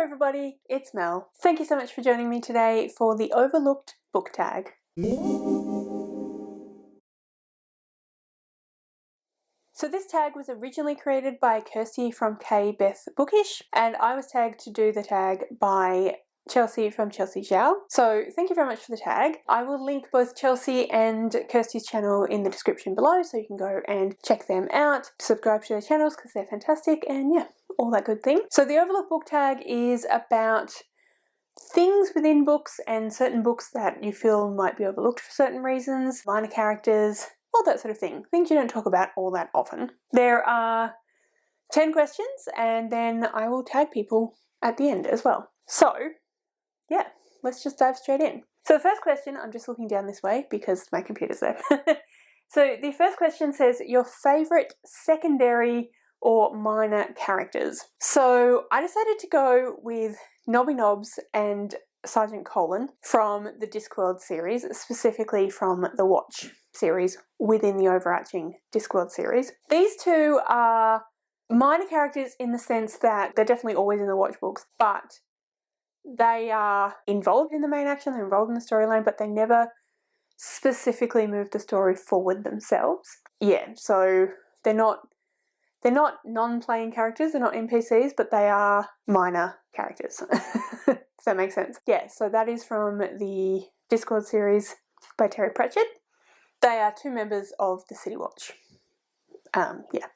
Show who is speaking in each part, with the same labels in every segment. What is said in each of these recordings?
Speaker 1: everybody, it's Mel. Thank you so much for joining me today for the Overlooked book tag. So this tag was originally created by Kirsty from K Beth Bookish, and I was tagged to do the tag by Chelsea from Chelsea Zhao. So thank you very much for the tag. I will link both Chelsea and Kirsty's channel in the description below, so you can go and check them out, subscribe to their channels because they're fantastic, and yeah, all that good thing. So the Overlooked book tag is about things within books and certain books that you feel might be overlooked for certain reasons, minor characters, all that sort of thing. Things you don't talk about all that often. There are 10 questions and then I will tag people at the end as well. So yeah, let's just dive straight in. So the first question, I'm just looking down this way because my computer's there. So the first question says, your favourite secondary or minor characters. So I decided to go with Nobby Nobbs and Sergeant Colin from the Discworld series, specifically from the Watch series within the overarching Discworld series. These two are minor characters in the sense that they're definitely always in the Watch books, but they are involved in the main action, they're involved in the storyline, but they never specifically move the story forward themselves. Yeah, so they're not non-playing characters, they're not NPCs, but they are minor characters. Does that make sense? Yeah, so that is from the Discworld series by Terry Pratchett. They are two members of the City Watch. Yeah.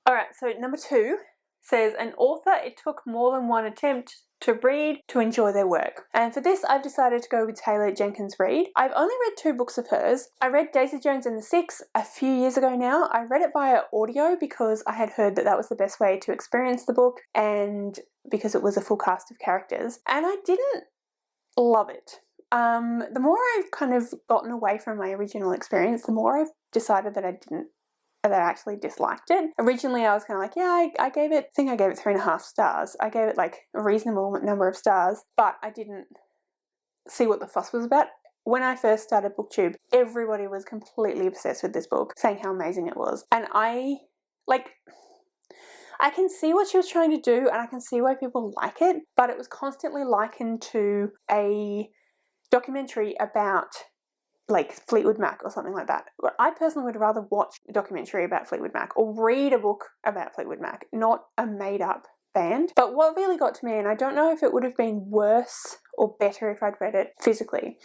Speaker 1: Alright, so number 2 says, an author it took more than one attempt to read to enjoy their work. And for this, I've decided to go with Taylor Jenkins Reid. I've only read 2 books of hers. I read Daisy Jones and the Six a few years ago now. I read it via audio because I had heard that that was the best way to experience the book and because it was a full cast of characters. And I didn't love it. The more I've kind of gotten away from my original experience, the more I've decided that I actually disliked it. Originally I was kind of like, yeah, I gave it 3.5 stars. I gave it like a reasonable number of stars, but I didn't see what the fuss was about. When I first started booktube, everybody was completely obsessed with this book, saying how amazing it was. And I can see what she was trying to do and I can see why people like it, but it was constantly likened to a documentary about like Fleetwood Mac or something like that. I personally would rather watch a documentary about Fleetwood Mac or read a book about Fleetwood Mac, not a made-up band. But what really got to me, and I don't know if it would have been worse or better if I'd read it physically,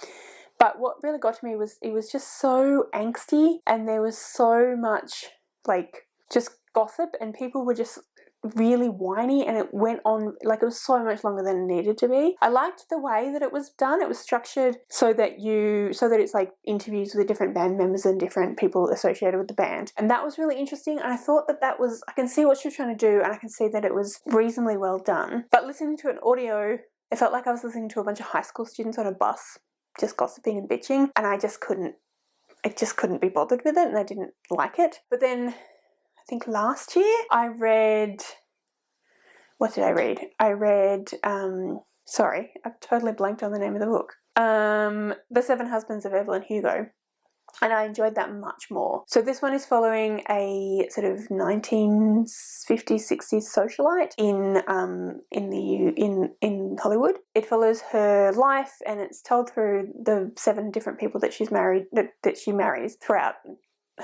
Speaker 1: but what really got to me was it was just so angsty and there was so much like just gossip and people were just really whiny and it went on like it was so much longer than it needed to be. I liked the way that it was done. It was structured so that it's like interviews with different band members and different people associated with the band, and that was really interesting. And I thought that was, I can see what she was trying to do and I can see that it was reasonably well done. But listening to an audio, it felt like I was listening to a bunch of high school students on a bus just gossiping and bitching, and I just couldn't be bothered with it and I didn't like it. But then I think last year I read, what did I read? I read, sorry, I've totally blanked on the name of the book. The Seven Husbands of Evelyn Hugo. And I enjoyed that much more. So this one is following a sort of 1950s, 60s socialite in Hollywood. It follows her life and it's told through the 7 different people that she's married, that she marries throughout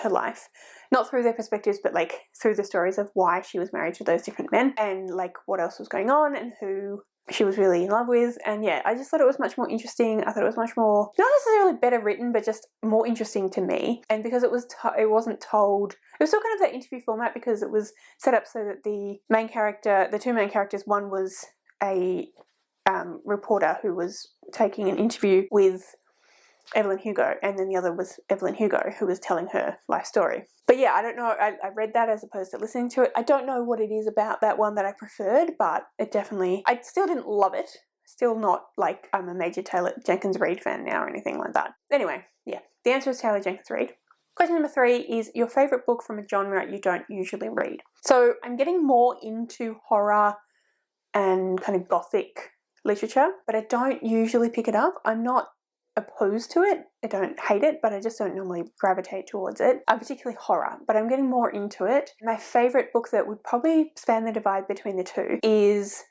Speaker 1: her life. Not through their perspectives, but like through the stories of why she was married to those different men and like what else was going on and who she was really in love with. And yeah, I just thought it was much more interesting. I thought it was much more, not necessarily better written, but just more interesting to me. And because it wasn't told, it was still kind of that interview format because it was set up so that the two main characters, one was a reporter who was taking an interview with Evelyn Hugo, and then the other was Evelyn Hugo who was telling her life story. But yeah, I don't know, I read that as opposed to listening to it. I don't know what it is about that one that I preferred, but it definitely, I still didn't love it. Still not like I'm a major Taylor Jenkins Reid fan now or anything like that. Anyway, yeah, the answer is Taylor Jenkins Reid. Question number 3 is your favourite book from a genre you don't usually read. So I'm getting more into horror and kind of gothic literature, but I don't usually pick it up. I'm not opposed to it. I don't hate it, but I just don't normally gravitate towards it. I'm particularly horror, but I'm getting more into it. My favourite book that would probably span the divide between the two is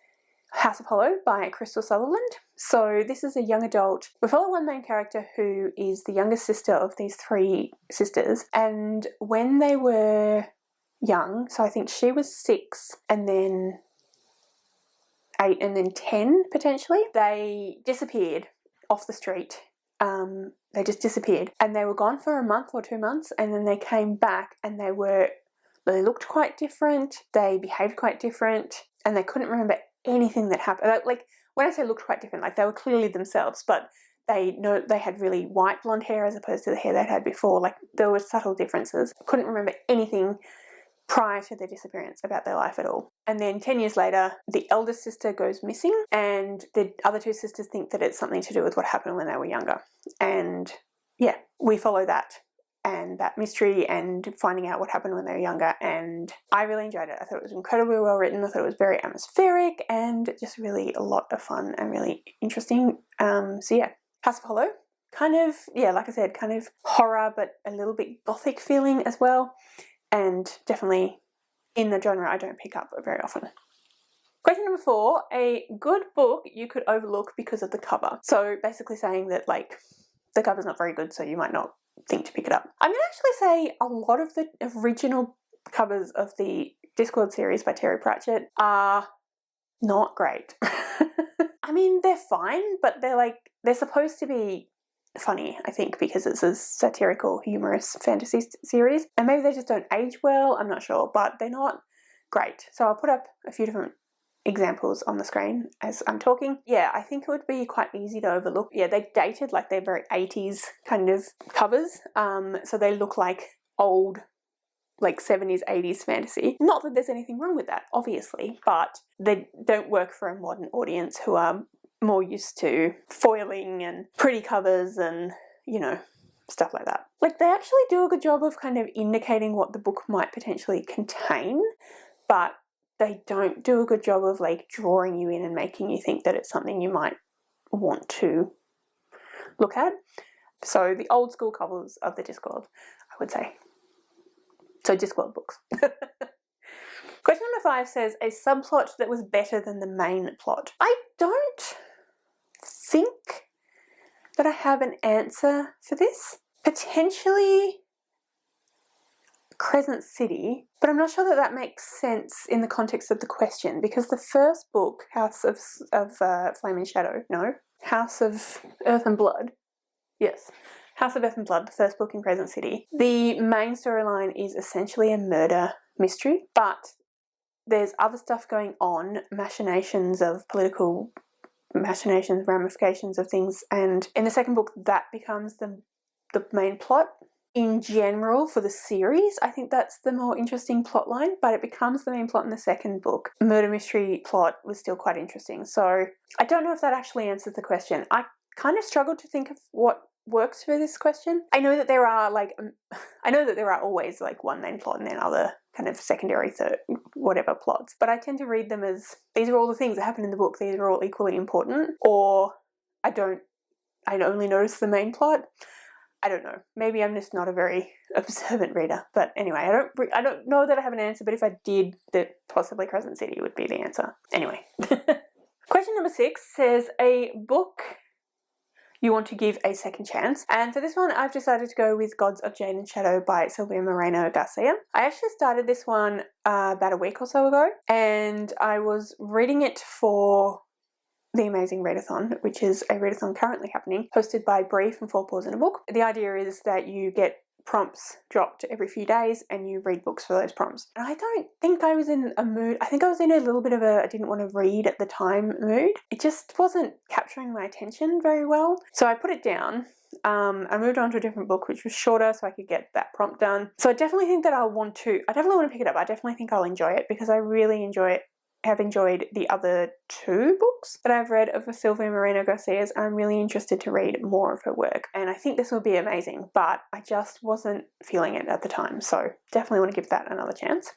Speaker 1: House of Hollow by Crystal Sutherland. So this is a young adult. We follow one main character who is the youngest sister of these three sisters, and when they were young, so I think she was 6 and then 8 and then 10 potentially, they disappeared off the street. They just disappeared, and they were gone for a month or 2 months, and then they came back and they looked quite different, they behaved quite different, and they couldn't remember anything that happened. Like, when I say looked quite different, like they were clearly themselves, but they had really white blonde hair as opposed to the hair they'd had before. Like, there were subtle differences. Couldn't remember anything prior to their disappearance about their life at all. And then 10 years later, the eldest sister goes missing, and the other 2 sisters think that it's something to do with what happened when they were younger. And yeah, we follow that and that mystery and finding out what happened when they were younger, and I really enjoyed it. I thought it was incredibly well written. I thought it was very atmospheric and just really a lot of fun and really interesting. So yeah, House of Hollow, kind of, yeah, like I said, kind of horror but a little bit gothic feeling as well, and definitely in the genre I don't pick up very often. Question number 4, a good book you could overlook because of the cover. So basically saying that, like, the cover's not very good, so you might not think to pick it up. I'm going to actually say a lot of the original covers of the Discworld series by Terry Pratchett are not great. I mean, they're fine, but they're supposed to be funny, I think, because it's a satirical, humorous fantasy series, and maybe they just don't age well, I'm not sure, but they're not great. So I'll put up a few different examples on the screen as I'm talking. Yeah, I think it would be quite easy to overlook. Yeah, they're dated, like they're very 80s kind of covers, so they look like old, like 70s, 80s fantasy. Not that there's anything wrong with that, obviously, but they don't work for a modern audience who are more used to foiling and pretty covers and, you know, stuff like that. Like, they actually do a good job of kind of indicating what the book might potentially contain, but they don't do a good job of, like, drawing you in and making you think that it's something you might want to look at. So the old school covers of the Discworld, I would say. So Discworld books. Question number 5 says, a subplot that was better than the main plot. I don't think that I have an answer for this. Potentially Crescent City, but I'm not sure that that makes sense in the context of the question, because the first book, House of Flame and Shadow, no, House of Earth and Blood, yes, House of Earth and Blood, the first book in Crescent City, the main storyline is essentially a murder mystery, but there's other stuff going on, machinations of political machinations, ramifications of things, and in the second book that becomes the main plot. In general, for the series, I think that's the more interesting plot line, but it becomes the main plot in the second book. Murder mystery plot was still quite interesting, so I don't know if that actually answers the question. I kind of struggled to think of what works for this question. I know that there are always like one main plot and then other kind of secondary, third, whatever plots, but I tend to read them as these are all the things that happen in the book, these are all equally important, or I only notice the main plot. I don't know. Maybe I'm just not a very observant reader. But anyway, I don't know that I have an answer, but if I did, that possibly Crescent City would be the answer. Anyway. Question number 6 says, a book you want to give a second chance. And for this one, I've decided to go with Gods of Jade and Shadow by Sylvia Moreno Garcia. I actually started this one about a week or so ago, and I was reading it for the Amazing Readathon, which is a readathon currently happening, hosted by Bree from Four Paws in a Book. The idea is that you get prompts dropped every few days and you read books for those prompts. And I don't think I was in a mood, I think I was in a little bit of a I didn't want to read at the time mood. It just wasn't capturing my attention very well. So I put it down. I moved on to a different book which was shorter so I could get that prompt done. So I definitely think that I definitely want to pick it up. I definitely think I'll enjoy it because I really have enjoyed the other 2 books that I've read of Sylvia Moreno Garcia's, and I'm really interested to read more of her work. And I think this will be amazing, but I just wasn't feeling it at the time, so definitely want to give that another chance.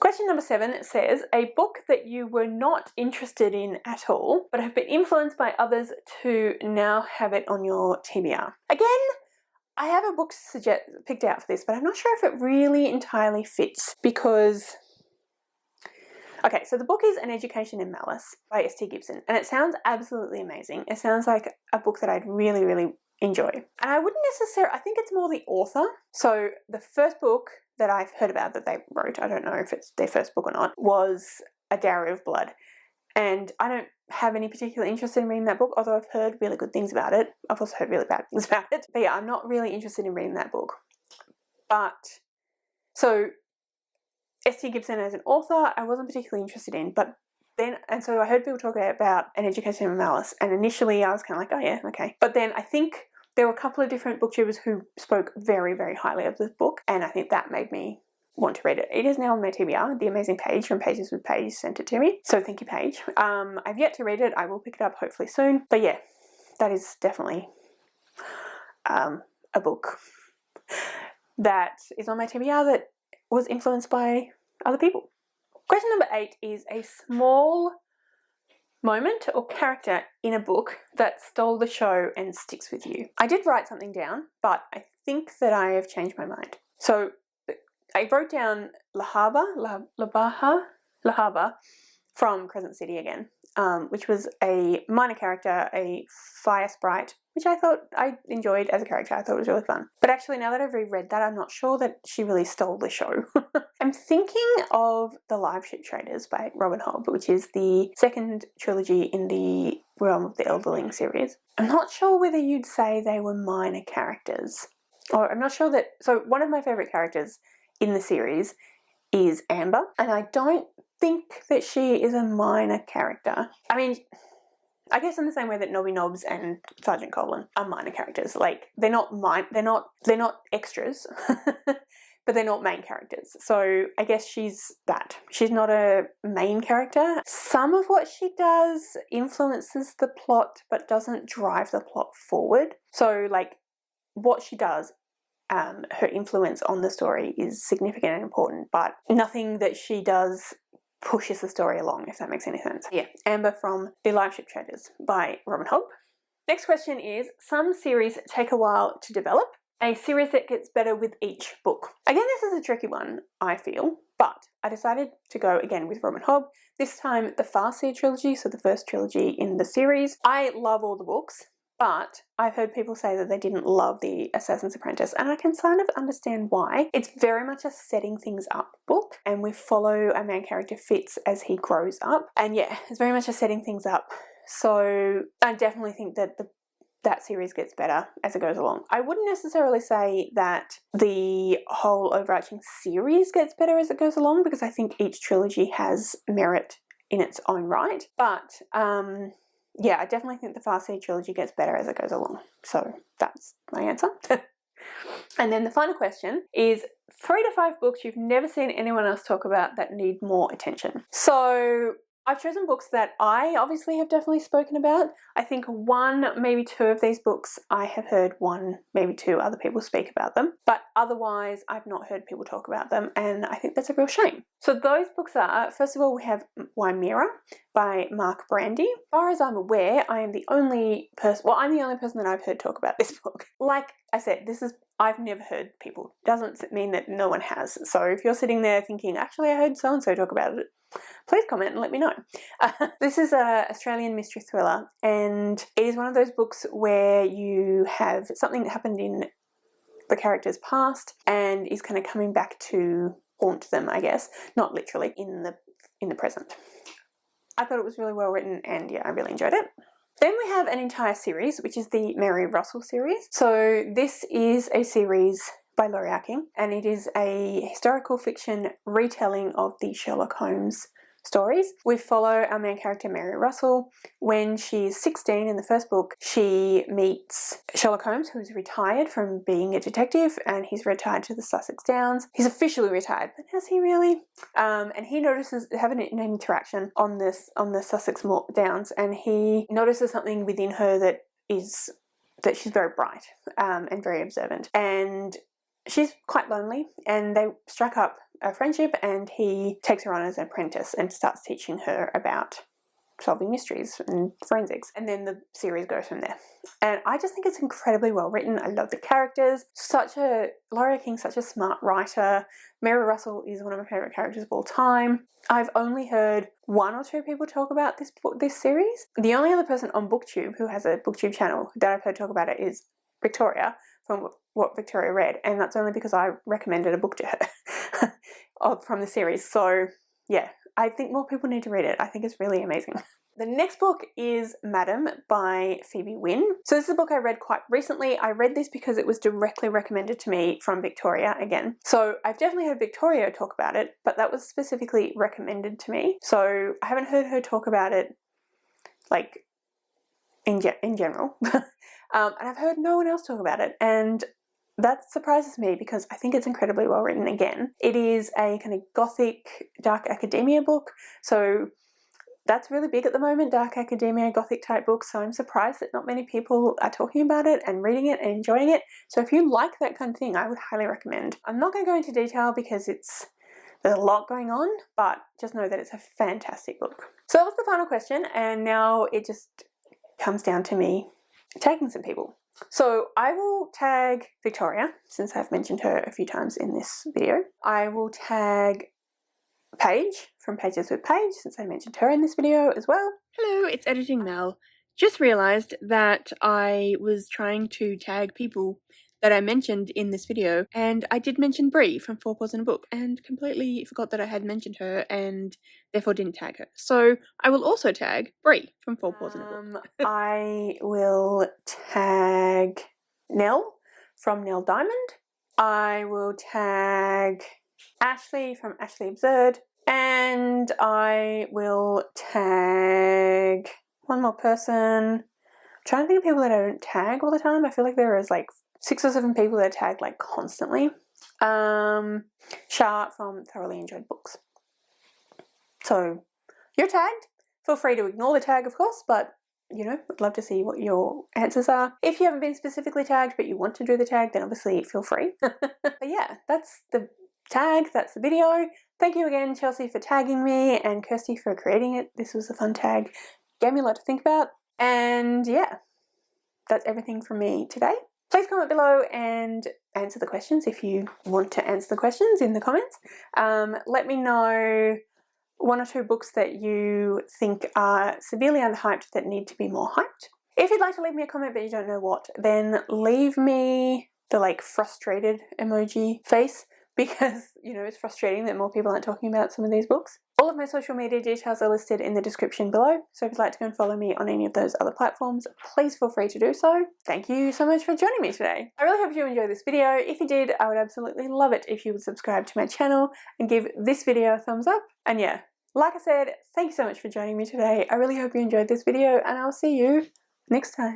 Speaker 1: Question number 7 says, a book that you were not interested in at all, but have been influenced by others to now have it on your TBR. Again, I have a book picked out for this, but I'm not sure if it really entirely fits because... Okay, so the book is An Education in Malice by S.T. Gibson, and it sounds absolutely amazing. It sounds like a book that I'd really, really enjoy. And I wouldn't necessarily... I think it's more the author. So the first book that I've heard about that they wrote, I don't know if it's their first book or not, was A Dowry of Blood. And I don't have any particular interest in reading that book, although I've heard really good things about it. I've also heard really bad things about it. But yeah, I'm not really interested in reading that book. But, so, S.T. Gibson as an author, I wasn't particularly interested in, but then, and so I heard people talk about An Education in Malice, and initially I was kind of like, oh yeah, okay. But then I think there were a couple of different booktubers who spoke very, very highly of this book, and I think that made me want to read it. It is now on my TBR. The amazing Paige from Pages with Paige sent it to me, so thank you, Paige. I've yet to read it. I will pick it up hopefully soon. But yeah, that is definitely a book that is on my TBR that was influenced by other people. Question number 8 is a small moment or character in a book that stole the show and sticks with you. I did write something down, but I think that I have changed my mind. So I wrote down Lahaba from Crescent City again, which was a minor character, a fire sprite, which I thought I enjoyed as a character. I thought it was really fun. But actually, now that I've reread that, I'm not sure that she really stole the show. I'm thinking of The Live Ship Traders by Robin Hobb, which is the second trilogy in the Realm of the Elderling series. I'm not sure whether you'd say they were minor characters. Or I'm not sure that... So one of my favourite characters in the series is Amber, and I don't think that she is a minor character. I mean, I guess in the same way that Nobby Nobbs and Sergeant Colin are minor characters. Like, they're not extras, but they're not main characters. So I guess she's that. She's not a main character. Some of what she does influences the plot, but doesn't drive the plot forward. So, like, what she does, her influence on the story is significant and important, but nothing that she does pushes the story along, if that makes any sense. Yeah, Amber from The Live Ship Traders by Robin Hobb. Next question is, some series take a while to develop, a series that gets better with each book. Again, this is a tricky one, I feel, but I decided to go again with Robin Hobb. This time, the Farseer trilogy, so the first trilogy in the series. I love all the books, but I've heard people say that they didn't love The Assassin's Apprentice, and I can kind of understand why. It's very much a setting things up book, and we follow our main character Fitz as he grows up. And yeah, it's very much a setting things up. So I definitely think that that series gets better as it goes along. I wouldn't necessarily say that the whole overarching series gets better as it goes along, because I think each trilogy has merit in its own right. But yeah, I definitely think the Farseer trilogy gets better as it goes along. So that's my answer. And then the final question is 3 to 5 books you've never seen anyone else talk about that need more attention. So I've chosen books that I obviously have definitely spoken about. I think 1, maybe 2 of these books I have heard 1, maybe 2 other people speak about them, but otherwise I've not heard people talk about them, and I think that's a real shame. So those books are, first of all, we have Wymera by Mark Brandy. As far as I'm aware, I'm the only person that I've heard talk about this book. Like I said, I've never heard people. Doesn't mean that no one has. So if you're sitting there thinking, actually I heard so-and-so talk about it, please comment and let me know. This is an Australian mystery thriller, and it is one of those books where you have something that happened in the character's past and is kind of coming back to haunt them, I guess. Not literally, in the present. I thought it was really well written, and yeah, I really enjoyed it. Then we have an entire series, which is the Mary Russell series. So this is a series by Laurie Arking, and it is a historical fiction retelling of the Sherlock Holmes stories. We follow our main character Mary Russell. When she's 16 in the first book, she meets Sherlock Holmes, who's retired from being a detective, and he's retired to the Sussex Downs. He's officially retired, but has he really? And he notices having an interaction on the Sussex Downs, and he notices something within her that she's very bright and very observant, and she's quite lonely, and they strike up a friendship, and he takes her on as an apprentice and starts teaching her about solving mysteries and forensics, and then the series goes from there. And I just think it's incredibly well written. I love the characters. Lauria King's such a smart writer. Mary Russell is one of my favourite characters of all time. I've only heard 1 or 2 people talk about this series. The only other person on BookTube who has a BookTube channel that I've heard talk about it is Victoria, from what Victoria read, and that's only because I recommended a book to her from the series. So yeah, I think more people need to read it. I think it's really amazing. The next book is Madam by Phoebe Wynne. So this is a book I read quite recently. I read this because it was directly recommended to me from Victoria again. So I've definitely heard Victoria talk about it, but that was specifically recommended to me. So I haven't heard her talk about it like in general. And I've heard no one else talk about it. And that surprises me because I think it's incredibly well written again. It is a kind of gothic, dark academia book. So that's really big at the moment, dark academia, gothic type books, so I'm surprised that not many people are talking about it and reading it and enjoying it. So if you like that kind of thing, I would highly recommend. I'm not going to go into detail because there's a lot going on, but just know that it's a fantastic book. So that was the final question, and now it just comes down to me tagging some people. So I will tag Victoria, since I've mentioned her a few times in this video. I will tag Paige from Pages with Paige, since I mentioned her in this video as well. Hello, it's Editing Mel. Just realised that I was trying to tag people that I mentioned in this video, and I did mention Brie from 4 Paws in a Book, and completely forgot that I had mentioned her and therefore didn't tag her. So I will also tag Brie from 4 Paws in a Book. I will tag Nell from Nell Diamond. I will tag Ashley from Ashley Absurd, and I will tag one more person. I'm trying to think of people that I don't tag all the time. I feel like there is like 6 or 7 people that I tag like constantly. Shah from Thoroughly Enjoyed Books. So you're tagged. Feel free to ignore the tag, of course, but you know, I'd love to see what your answers are. If you haven't been specifically tagged but you want to do the tag, then obviously feel free. But yeah, that's the tag, that's the video. Thank you again, Chelsea, for tagging me, and Kirsty for creating it. This was a fun tag. Gave me a lot to think about. And yeah, that's everything from me today. Please comment below and answer the questions if you want to answer the questions in the comments. Let me know 1 or 2 books that you think are severely underhyped that need to be more hyped. If you'd like to leave me a comment but you don't know what, then leave me the like frustrated emoji face, because you know it's frustrating that more people aren't talking about some of these books. All of my social media details are listed in the description below, so if you'd like to go and follow me on any of those other platforms, please feel free to do so. Thank you so much for joining me today. I really hope you enjoyed this video. If you did, I would absolutely love it if you would subscribe to my channel and give this video a thumbs up. And yeah, like I said, thank you so much for joining me today. I really hope you enjoyed this video, and I'll see you next time.